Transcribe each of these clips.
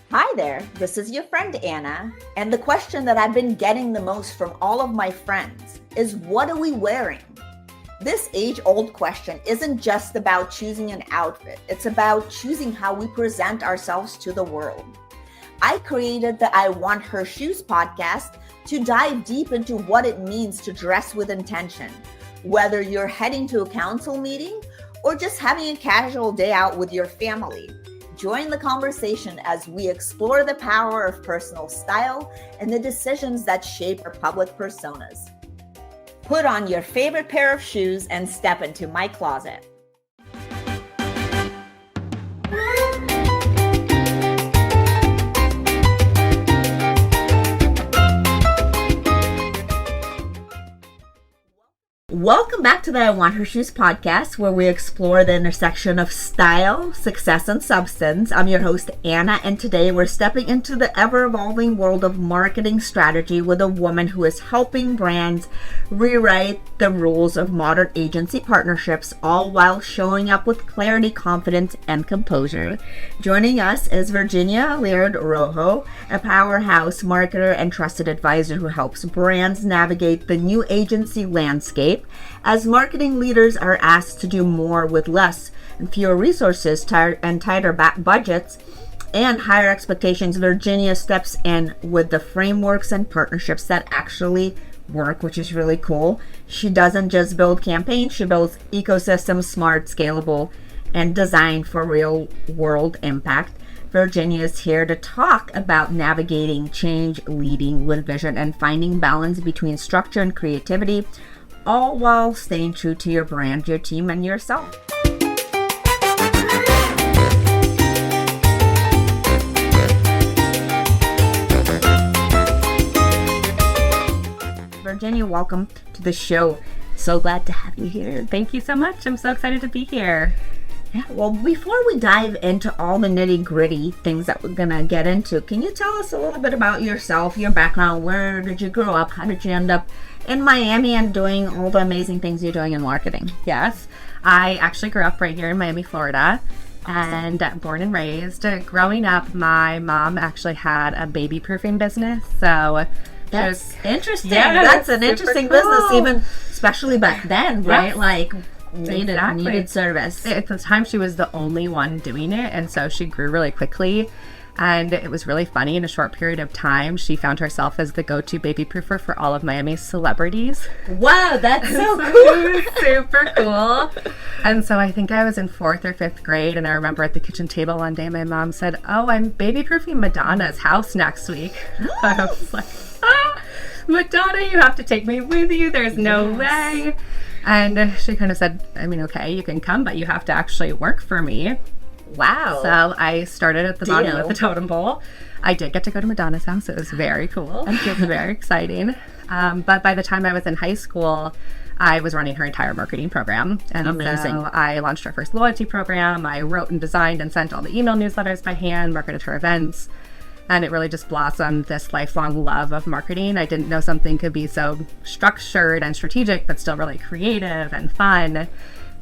Hi there, this is your friend Anna, and the question that I've been getting the most from all of my friends is, what are we wearing? This age-old question isn't just about choosing an outfit, it's about choosing how we present ourselves to the world. I created the I Want Her Shoes podcast to dive deep into what it means to dress with intention, whether you're heading to a council meeting or just having a casual day out with your family. Join the conversation as we explore the power of personal style and the decisions that shape our public personas. Put on your favorite pair of shoes and step into my closet. Welcome back to the I Want Her Shoes podcast, where we explore the intersection of style, success, and substance. I'm your host, Anna, and today we're stepping into the ever-evolving world of marketing strategy with a woman who is helping brands rewrite the rules of modern agency partnerships, all while showing up with clarity, confidence, and composure. Joining us is Virginia Laird Rojo, a powerhouse marketer and trusted advisor who helps brands navigate the new agency landscape. As marketing leaders are asked to do more with less and fewer resources and tighter budgets and higher expectations, Virginia steps in with the frameworks and partnerships that actually work, which is really cool. She doesn't just build campaigns, she builds ecosystems, smart, scalable, and designed for real world impact. Virginia is here to talk about navigating change, leading with vision, and finding balance between structure and creativity, all while staying true to your brand, your team, and yourself. Virginia, welcome to the show. So glad to have you here. Thank you so much. I'm so excited to be here. Yeah, well, before we dive into all the nitty-gritty things that we're going to get into, can you tell us a little bit about yourself, your background? Where did you grow up? How did you end up in Miami and doing all the amazing things you're doing in marketing? Yes, I actually grew up right here in Miami, Florida, and born and raised. Growing up, my mom actually had a baby proofing business, so that's interesting. Yeah, that's an interesting business, even especially back then, right? Yes. Like needed service. At the time, she was the only one doing it, and so she grew really quickly. And it was really funny. In a short period of time, she found herself as the go-to baby proofer for all of Miami's celebrities. Wow, that's so cool. Super cool. And so I think I was in 4th or 5th grade, and I remember at the kitchen table one day, my mom said, "Oh, I'm baby proofing Madonna's house next week." I was like, Madonna, you have to take me with you. There's no way. And she kind of said, okay, you can come, but you have to actually work for me. Wow. So I started at the bottom of the totem pole. I did get to go to Madonna's house. It was very cool. It was very exciting. But by the time I was in high school, I was running her entire marketing program. And amazing. So I launched her first loyalty program. I wrote and designed and sent all the email newsletters by hand, marketed her events. And it really just blossomed this lifelong love of marketing. I didn't know something could be so structured and strategic, but still really creative and fun.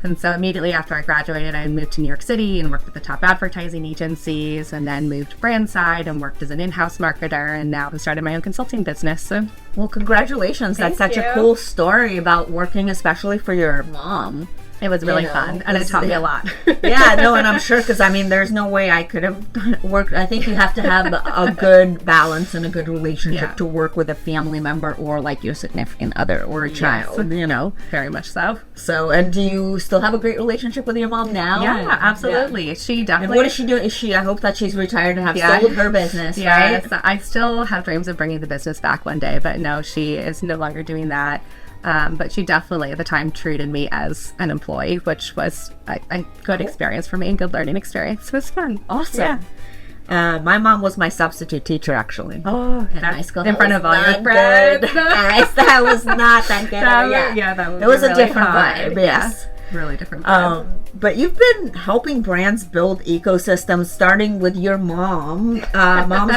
And so immediately after I graduated, I moved to New York City and worked with the top advertising agencies, and then moved brand side and worked as an in-house marketer, and now I've started my own consulting business. So, well, congratulations. That's such a cool story about working especially for your mom. It was really fun, and it taught me a lot. Yeah, no, and I'm sure, because there's no way I could have worked. I think you have to have a good balance and a good relationship to work with a family member or like your significant other or a child, Very much so. So, and do you still have a great relationship with your mom now? Yeah, absolutely. Yeah. She definitely. And what is she doing? I hope that she's retired and have sold her business, right? Yes, I still have dreams of bringing the business back one day, but no, she is no longer doing that. But she definitely at the time treated me as an employee, which was a good experience for me and good learning experience. It was fun. Awesome. Yeah. My mom was my substitute teacher, actually. Oh, in high school. In front of all your friends. That was not that good. It was a different vibe. Yes. Really different vibe. But you've been helping brands build ecosystems, starting with your mom's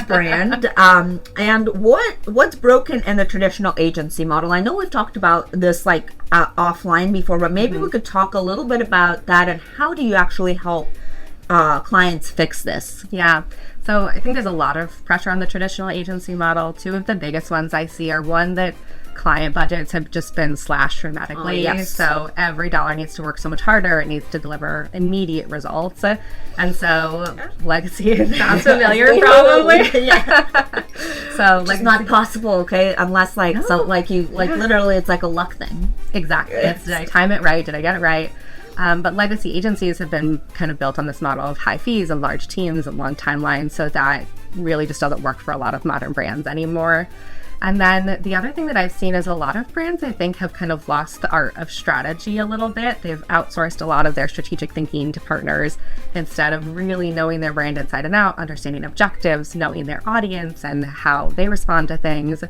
brand. And what's broken in the traditional agency model? I know we've talked about this offline before, but maybe we could talk a little bit about that and how do you actually help clients fix this? Yeah. So I think there's a lot of pressure on the traditional agency model. Two of the biggest ones I see are one that client budgets have just been slashed dramatically. Yes. So every dollar needs to work so much harder. It needs to deliver immediate results. And so legacy sounds familiar probably. So It's not possible, okay? Unless literally it's like a luck thing. Exactly. Did I time it right? Did I get it right? But legacy agencies have been kind of built on this model of high fees and large teams and long timelines. So that really just doesn't work for a lot of modern brands anymore. And then the other thing that I've seen is a lot of brands, I think, have kind of lost the art of strategy a little bit. They've outsourced a lot of their strategic thinking to partners instead of really knowing their brand inside and out, understanding objectives, knowing their audience and how they respond to things.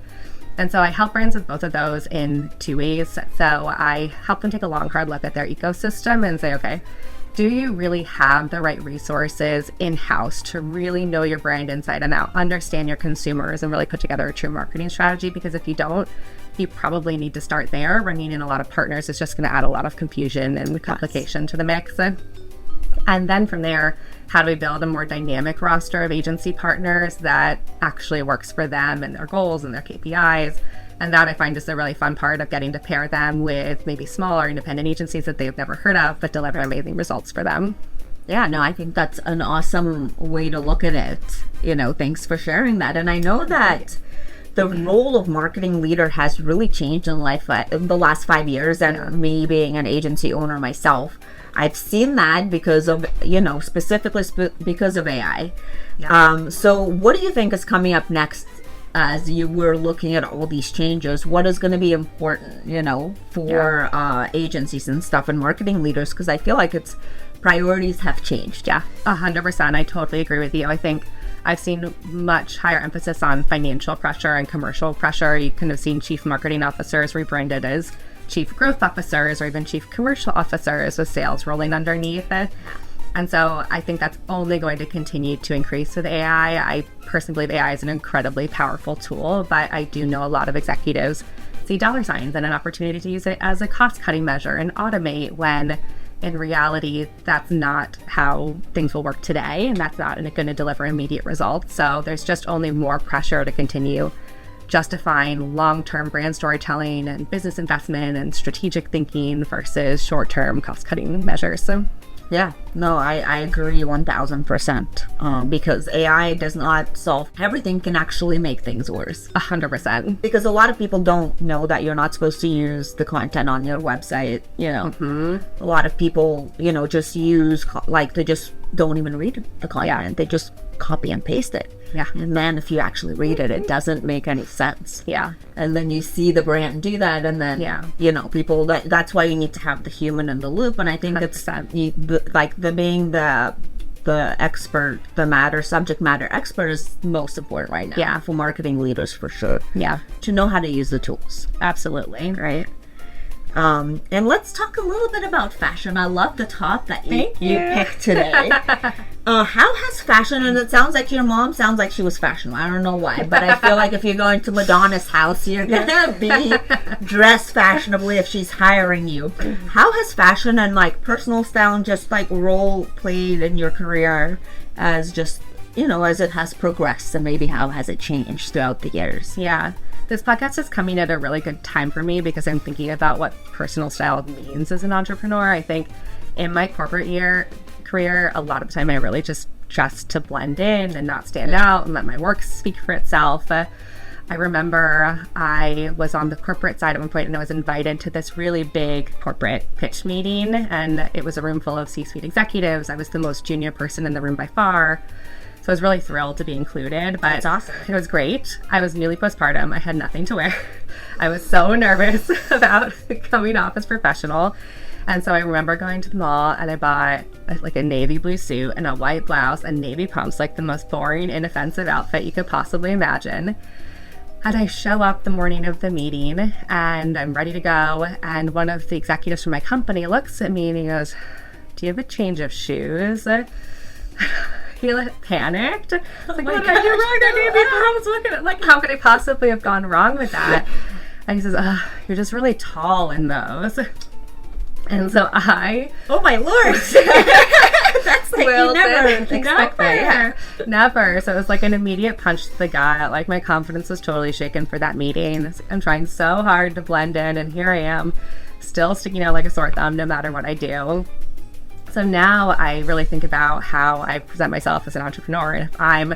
And so I help brands with both of those in two ways. So I help them take a long, hard look at their ecosystem and say, okay, do you really have the right resources in-house to really know your brand inside and out, understand your consumers, and really put together a true marketing strategy? Because if you don't, you probably need to start there. Bringing in a lot of partners is just going to add a lot of confusion and complication to the mix. And then from there, how do we build a more dynamic roster of agency partners that actually works for them and their goals and their KPIs? And that I find is the really fun part of getting to pair them with maybe smaller independent agencies that they've never heard of, but deliver amazing results for them. Yeah, no, I think that's an awesome way to look at it. Thanks for sharing that. And I know that the role of marketing leader has really changed in the last 5 years. And me being an agency owner myself, I've seen that because of, specifically because of AI. Yeah. So what do you think is coming up next as you were looking at all these changes? What is going to be important, for agencies and stuff and marketing leaders? Because I feel like priorities have changed. Yeah, 100%. I totally agree with you. I think I've seen much higher emphasis on financial pressure and commercial pressure. You can have seen chief marketing officers rebranded as chief growth officers or even chief commercial officers with sales rolling underneath it. And so I think that's only going to continue to increase with AI. I personally believe AI is an incredibly powerful tool, but I do know a lot of executives see dollar signs and an opportunity to use it as a cost-cutting measure and automate when in reality, that's not how things will work today, and that's not going to deliver immediate results. So there's just only more pressure to continue justifying long-term brand storytelling and business investment and strategic thinking versus short-term cost-cutting measures. So yeah, no, I agree 1000%. Because AI does not solve everything, can actually make things worse. 100%. Because a lot of people don't know that you're not supposed to use the content on your website. A lot of people, just use they just don't even read the content. Yeah. They just copy and paste it. Yeah. And then if you actually read it, it doesn't make any sense. Yeah. And then you see the brand do that, and then, people, that's why you need to have the human in the loop. And I think 100%. being the expert, subject matter expert is most important right now. Yeah. For marketing leaders, for sure. Yeah. To know how to use the tools. Absolutely. Right. And let's talk a little bit about fashion. I love the top that you picked today. How has fashion, and it sounds like your mom sounds like she was fashionable. I don't know why, but I feel like if you're going to Madonna's house, you're going to be dressed fashionably if she's hiring you. How has fashion and personal style and just role played in your career as just, as it has progressed, and maybe how has it changed throughout the years? Yeah. This podcast is coming at a really good time for me because I'm thinking about what personal style means as an entrepreneur. I think in my corporate career, a lot of the time I really just dressed to blend in and not stand out and let my work speak for itself. I remember I was on the corporate side at one point and I was invited to this really big corporate pitch meeting, and it was a room full of C-suite executives. I was the most junior person in the room by far. So I was really thrilled to be included, but that's awesome. It was great. I was newly postpartum. I had nothing to wear. I was so nervous about coming off as professional. And so I remember going to the mall and I bought a navy blue suit and a white blouse and navy pumps, the most boring, inoffensive outfit you could possibly imagine. And I show up the morning of the meeting and I'm ready to go. And one of the executives from my company looks at me and he goes, "Do you have a change of shoes?" He panicked. I was like, what did I do wrong? I navy pumps. Look at how could I possibly have gone wrong with that? And he says, "You're just really tall in those." And so oh my lord, That's like Will you never didn't expect that. never. Never. So it was like an immediate punch to the gut. Like my confidence was totally shaken for that meeting. I'm trying so hard to blend in, and here I am, still sticking out like a sore thumb no matter what I do. So now I really think about how I present myself as an entrepreneur. And if I'm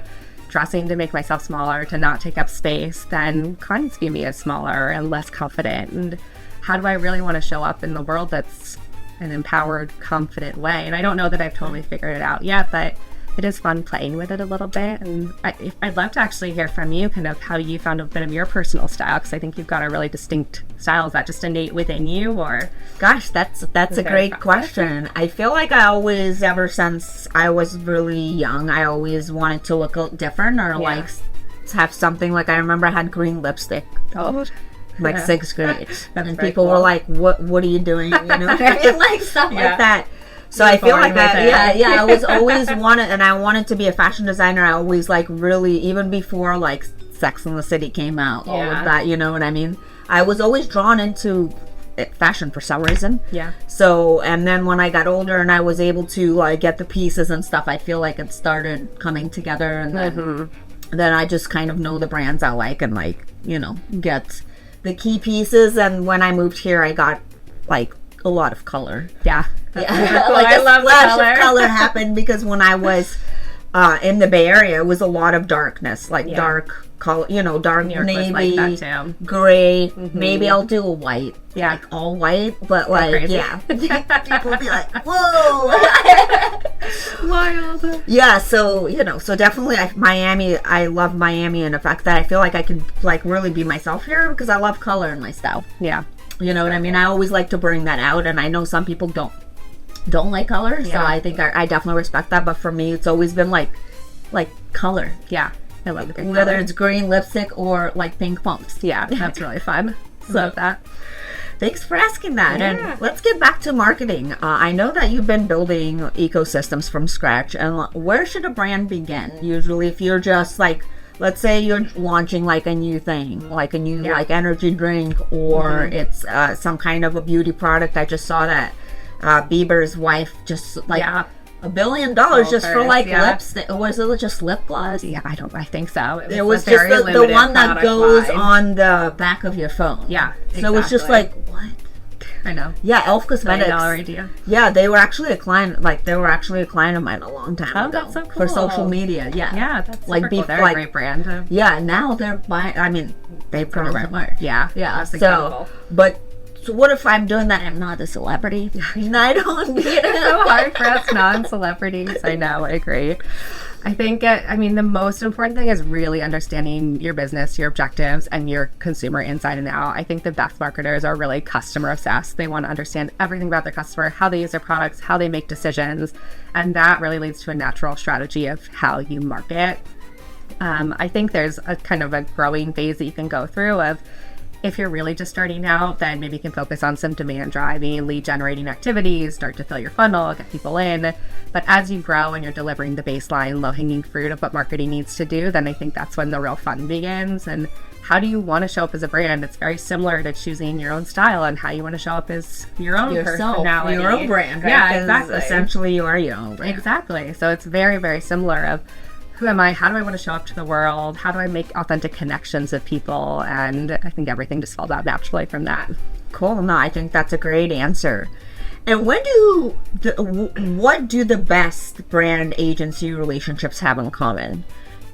dressing to make myself smaller, to not take up space, then clients view me as smaller and less confident. And how do I really want to show up in the world that's an empowered, confident way? And I don't know that I've totally figured it out yet, but it is fun playing with it a little bit. And I'd love to actually hear from you kind of how you found a bit of your personal style, because I think you've got a really distinct style. Is that just innate within you, or? Gosh, that's a great question. I feel like I always, ever since I was really young, I always wanted to look different, or like have something. Like I remember I had green lipstick. Oh. Like sixth grade. And people cool. were like, what are you doing? You know, like stuff like that. So I feel like I was always I wanted to be a fashion designer. I always like really, even before like Sex and the City came out, all of that, you know what I mean? I was always drawn into fashion for some reason. Yeah. So, and then when I got older and I was able to like get the pieces and stuff, I feel like it started coming together, and then I just kind of know the brands I like, and like, you know, get the key pieces. And when I moved here, I got like a lot of color. Yeah. Like a splash of color happened, because when I was in the Bay Area, it was a lot of darkness, like dark color, you know, dark navy, like that too. gray. Maybe I'll do a white, like all white, but like people will be like, whoa, wild. Yeah, so you know, so definitely Miami. I love Miami, and the fact that I feel like I can like really be myself here, because I love color in my style. Yeah. You know what I mean? I always like to bring that out, and I know some people don't like color, so I think I definitely respect that. But for me, it's always been like color. Yeah, I love the whether color. It's green lipstick or like pink pumps. Yeah, that's really fun. Love that. Thanks for asking that. And let's get back to marketing. I know that you've been building ecosystems from scratch, and where should a brand begin? Usually, if you're just like, let's say you're launching like a new thing, like a new like energy drink, or it's some kind of a beauty product. I just saw that Bieber's wife just like $1 billion just for like lipstick. Was it just lip gloss? Yeah, I think so. It was just the one that goes on the back of your phone. Yeah, so it was just like, what? I know. Yeah, Elf Cosmetics. $1 idea. Yeah, they were actually a client. Like they were actually a client of mine a long time ago. That's so cool. For social media. Yeah, that's like cool. They're a great brand. Yeah, now they're buying. I mean, they probably are. Yeah. That's incredible. So what if I'm doing that and I'm not a celebrity? I don't need it. It's so hard for us non-celebrities. I know, I agree. I think, the most important thing is really understanding your business, your objectives, and your consumer inside and out. I think the best marketers are really customer obsessed. They want to understand everything about their customer, how they use their products, how they make decisions, and that really leads to a natural strategy of how you market. I think there's a kind of a growing phase that you can go through of, if you're really just starting out, then maybe you can focus on some demand driving, lead generating activities, start to fill your funnel, get people in. But as you grow and you're delivering the baseline, low hanging fruit of what marketing needs to do, then I think that's when the real fun begins. And how do you want to show up as a brand? It's very similar to choosing your own style and how you want to show up as your own personality. Your own brand, right? Yeah, exactly. Essentially, you are your own brand. Exactly. So it's very, very similar of, who am I? How do I want to show up to the world? How do I make authentic connections with people? And I think everything just falls out naturally from that. Cool. No, I think that's a great answer. And what do the best brand agency relationships have in common?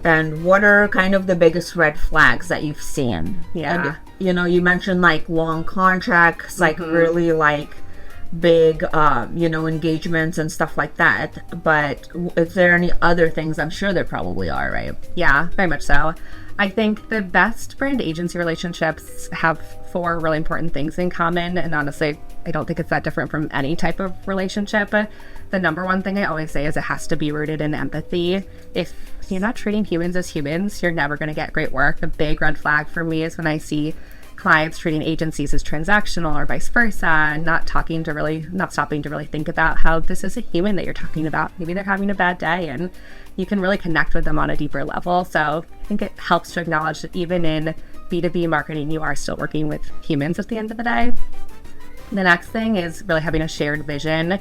And what are kind of the biggest red flags that you've seen? Yeah. And, you mentioned like long contracts, like really like big engagements and stuff like that, but is there any other things? I'm sure there probably are, right? Yeah, very much so. I think the best brand agency relationships have 4 really important things in common, and honestly I don't think it's that different from any type of relationship. The number one thing I always say is it has to be rooted in empathy. If you're not treating humans as humans, you're never going to get great work. A big red flag for me is when I see clients treating agencies as transactional or vice versa, and not stopping to really think about how this is a human that you're talking about. Maybe they're having a bad day and you can really connect with them on a deeper level. So I think it helps to acknowledge that even in B2B marketing, you are still working with humans at the end of the day. The next thing is really having a shared vision.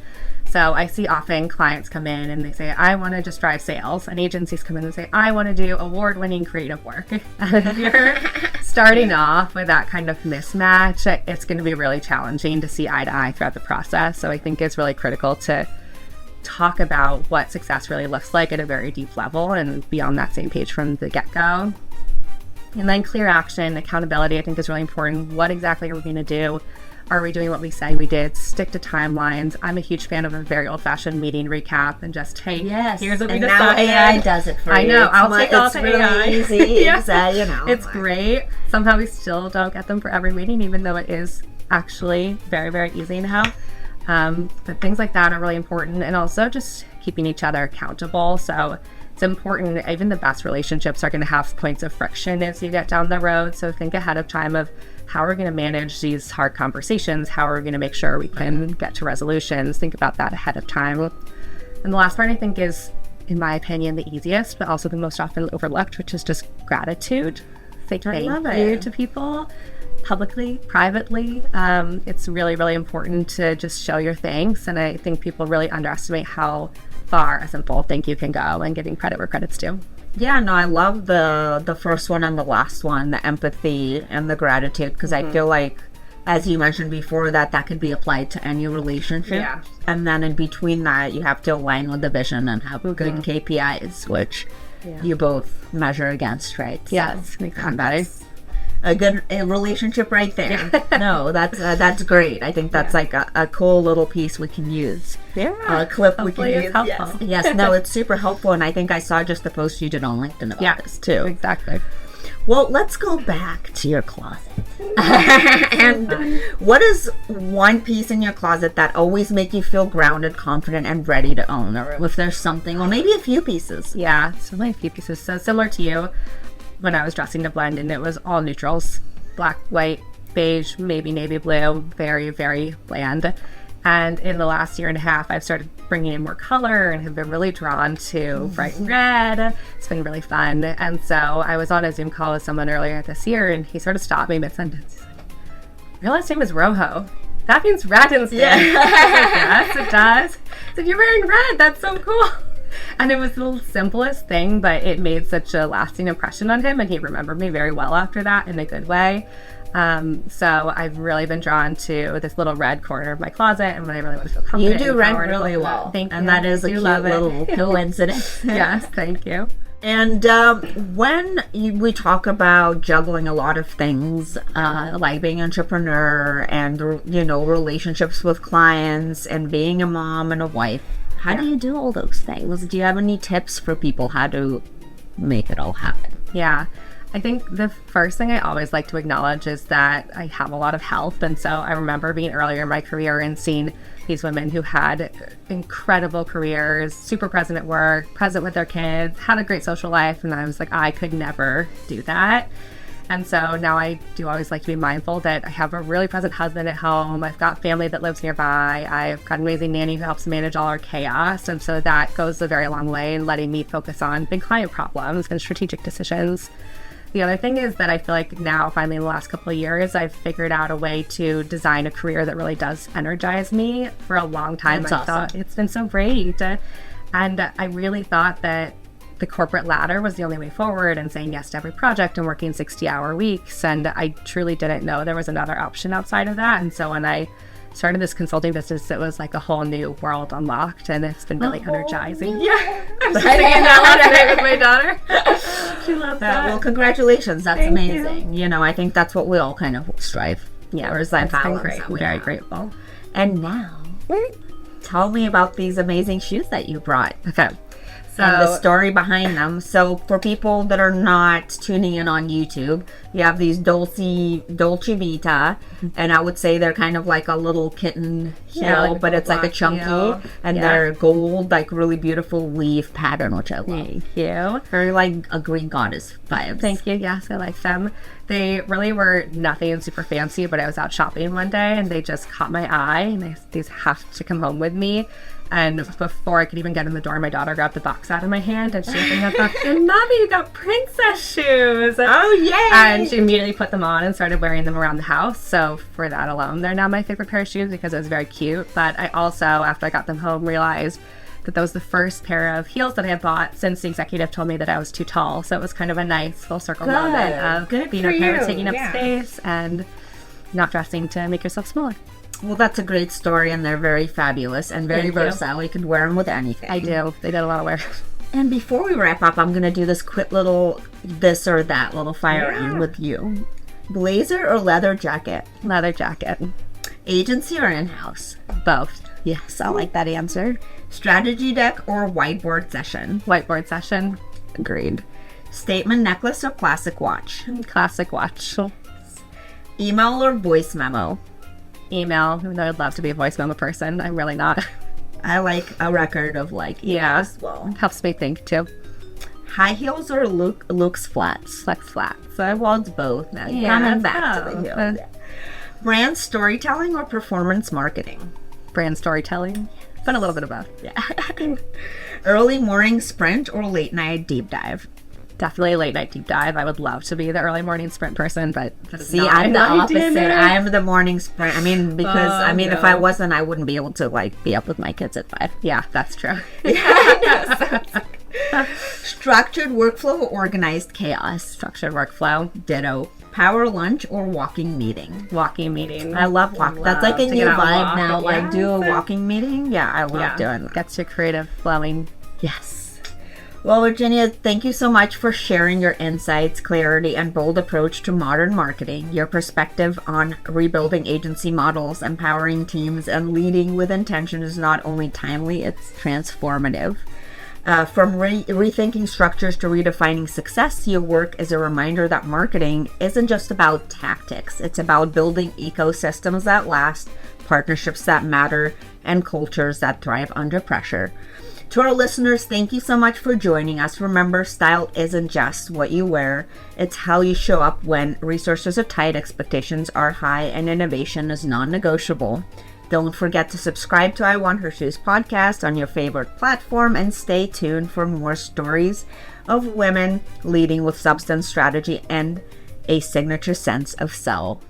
So I see often clients come in and they say, I want to just drive sales. And agencies come in and say, I want to do award-winning creative work. And if you're starting off with that kind of mismatch, it's going to be really challenging to see eye to eye throughout the process. So I think it's really critical to talk about what success really looks like at a very deep level and be on that same page from the get-go. And then clear action, accountability, I think is really important. What exactly are we going to do? Are we doing what we say we did? Stick to timelines. I'm a huge fan of a very old-fashioned meeting recap and just, hey, here's what we decided. Now AI does it for you. I know. I'll take all the really AI. Easy. Yeah. It's great. Somehow we still don't get them for every meeting, even though it is actually very, very easy now. But things like that are really important, and also just keeping each other accountable. So it's important. Even the best relationships are going to have points of friction as you get down the road. So think ahead of time of how we're going to manage these hard conversations, how we're going to make sure we can get to resolutions. Think about that ahead of time. And the last part, I think, is, in my opinion, the easiest, but also the most often overlooked, which is just gratitude. Say thank you to people, publicly, privately. It's really, really important to just show your thanks. And I think people really underestimate how far a simple thank you can go and getting credit where credit's due. Yeah, no, I love the first one and the last one, the empathy and the gratitude, because I feel like, as you mentioned before, that could be applied to any relationship. Yeah. And then in between that, you have to align with the vision and have good KPIs, which you both measure against, right? Yes, exactly. A good relationship right there. No, that's great. I think that's like a cool little piece we can use. Yeah. A clip Hopefully we can it's use. helpful. Yes, no, it's super helpful. And I think I saw just the post you did on LinkedIn about this too. Exactly. Well, let's go back to your closet. And what is one piece in your closet that always make you feel grounded, confident, and ready to own? Or if there's something, or maybe a few pieces. Yeah, certainly a few pieces. So similar to you, when I was dressing to blend, and it was all neutrals, black, white, beige, maybe navy blue, very, very bland. And in the last year and a half, I've started bringing in more color and have been really drawn to bright red. It's been really fun. And so I was on a Zoom call with someone earlier this year, and he sort of stopped me mid-sentence. He's like, your last name is Rojo. That means red instead. Yeah. I was like, yes, it does. He said, you're wearing red. That's so cool. And it was the simplest thing, but it made such a lasting impression on him, and he remembered me very well after that in a good way. So I've really been drawn to this little red corner of my closet, and when I really want to feel confident. You do red really well. Thank you. And that is a cute little coincidence. Yes, thank you. And when we talk about juggling a lot of things, like being an entrepreneur and, relationships with clients and being a mom and a wife, how do you do all those things? Do you have any tips for people how to make it all happen? Yeah. I think the first thing I always like to acknowledge is that I have a lot of help. And so I remember being earlier in my career and seeing these women who had incredible careers, super present at work, present with their kids, had a great social life. And I was like, I could never do that. And so now I do always like to be mindful that I have a really present husband at home. I've got family that lives nearby. I've got an amazing nanny who helps manage all our chaos. And so that goes a very long way in letting me focus on big client problems and strategic decisions. The other thing is that I feel like now, finally, in the last couple of years, I've figured out a way to design a career that really does energize me. For a long time, I thought it's been so great. And I really thought that the corporate ladder was the only way forward, and saying yes to every project and working 60-hour weeks. And I truly didn't know there was another option outside of that. And so when I started this consulting business, it was like a whole new world unlocked, and it's been really energizing. Yeah, I'm just singing that last night with my daughter. She loves that. Well, congratulations. That's amazing. You know, I think that's what we all kind of strive for. Is that balance? Great. I'm very grateful. And now, tell me about these amazing shoes that you brought. Okay. And the story behind them. So for people that are not tuning in on YouTube, you have these Dolce Vita, and I would say they're kind of like a little kitten heel, like but it's like a chunky, heel. And they're gold, like really beautiful leaf pattern, which I love. Thank you. Very like a Greek goddess vibes. Thank you. Yes, I like them. They really were nothing super fancy, but I was out shopping one day and they just caught my eye, and these have to come home with me. And before I could even get in the door, my daughter grabbed the box out of my hand and she opened the box and, Mommy, you got princess shoes. Oh, yay! And she immediately put them on and started wearing them around the house. So for that alone, they're now my favorite pair of shoes because it was very cute. But I also, after I got them home, realized that was the first pair of heels that I had bought since the executive told me that I was too tall. So it was kind of a nice full circle moment of being okay with taking up space and not dressing to make yourself smaller. Well, that's a great story, and they're very fabulous and very versatile. You could wear them with anything. I do. They did a lot of wear. And before we wrap up, I'm going to do this quick little this or that little fire round with you. Blazer or leather jacket? Leather jacket. Agency or in-house? Both. Yes, I like that answer. Strategy deck or whiteboard session? Whiteboard session. Agreed. Statement necklace or classic watch? Classic watch. Email or voice memo? Email, even though I'd love to be a voice memo person. I'm really not. I like a record of email as well. Helps me think too. High heels or Luke's flats? Flex flats. So I want both now. Coming back to the heels. Brand storytelling or performance marketing? Brand storytelling. But a little bit of both. Yeah. Early morning sprint or late night deep dive? Definitely a late night deep dive. I would love to be the early morning sprint person, but see, I'm the opposite. I'm the morning sprint. I mean, because if I wasn't, I wouldn't be able to be up with my kids at 5. Yeah, that's true. Structured workflow or organized chaos? Structured workflow. Ditto. Power lunch or walking meeting? Walking meeting. I love walking. That's like a new vibe now. Do a walking meeting. Yeah, I love doing it. Gets your creative flowing. Yes. Well, Virginia, thank you so much for sharing your insights, clarity, and bold approach to modern marketing. Your perspective on rebuilding agency models, empowering teams, and leading with intention is not only timely, it's transformative. From rethinking structures to redefining success, your work is a reminder that marketing isn't just about tactics. It's about building ecosystems that last, partnerships that matter, and cultures that thrive under pressure. To our listeners, thank you so much for joining us. Remember, style isn't just what you wear. It's how you show up when resources are tight, expectations are high, and innovation is non-negotiable. Don't forget to subscribe to I Want Her Shoes podcast on your favorite platform and stay tuned for more stories of women leading with substance, strategy, and a signature sense of self.